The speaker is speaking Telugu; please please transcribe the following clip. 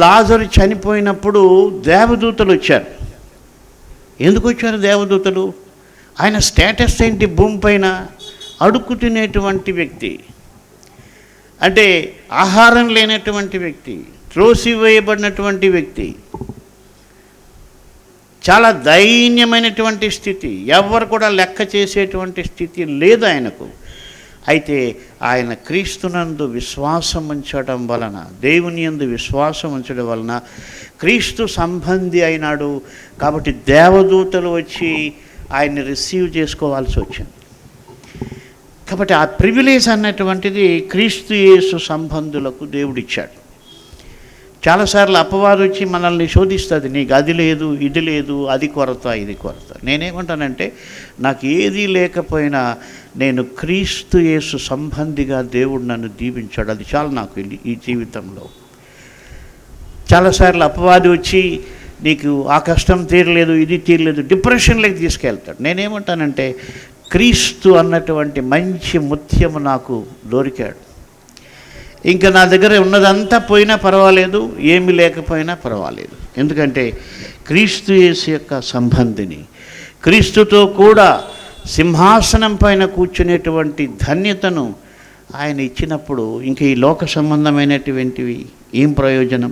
లాజరు చనిపోయినప్పుడు దేవదూతలు వచ్చారు. ఎందుకు వచ్చారు దేవదూతలు? ఆయన స్టేటస్ ఏంటి? భూమి పైన అడుక్కు తినేటువంటి వ్యక్తి, అంటే ఆహారం లేనటువంటి వ్యక్తి, త్రోసివేయబడినటువంటి వ్యక్తి, చాలా దైన్యమైనటువంటి స్థితి, ఎవరు కూడా లెక్క చేసేటువంటి స్థితి లేదు ఆయనకు. అయితే ఆయన క్రీస్తునందు విశ్వాసం ఉంచడం వలన, దేవుని యందు విశ్వాసం ఉంచడం వలన క్రీస్తు సంబంధి అయినాడు. కాబట్టి దేవదూతలు వచ్చి ఆయన్ని రిసీవ్ చేసుకోవాల్సి వచ్చింది. కాబట్టి ఆ ప్రివిలేజ్ అన్నటువంటిది క్రీస్తు యేసు సంబంధులకు దేవుడిచ్చాడు. చాలాసార్లు అపవాదం వచ్చి మనల్ని శోధిస్తుంది, నీకు అది లేదు, ఇది లేదు, అది కొరత, ఇది కొరత. నేనేమంటానంటే, నాకు ఏది లేకపోయినా నేను క్రీస్తు యేసు సంబంధిగా దేవుడు నన్ను దీవించాడు, అది చాలు నాకు ఈ జీవితంలో. చాలాసార్లు అపవాది వచ్చి నీకు ఆ కష్టం తీరలేదు, ఇది తీరలేదు, డిప్రెషన్లోకి తీసుకెళ్తాడు. నేనేమంటానంటే, క్రీస్తు అన్నటువంటి మంచి ముత్యము నాకు దొరికాడు. ఇంకా నా దగ్గర ఉన్నదంతా పోయినా పర్వాలేదు, ఏమి లేకపోయినా పర్వాలేదు. ఎందుకంటే క్రీస్తు యేసు యొక్క సంబంధిని, క్రీస్తుతో కూడా సింహాసనం పైన కూర్చునేటువంటి ధన్యతను ఆయన ఇచ్చినప్పుడు ఇంక ఈ లోక సంబంధమైనటువంటివి ఏం ప్రయోజనం?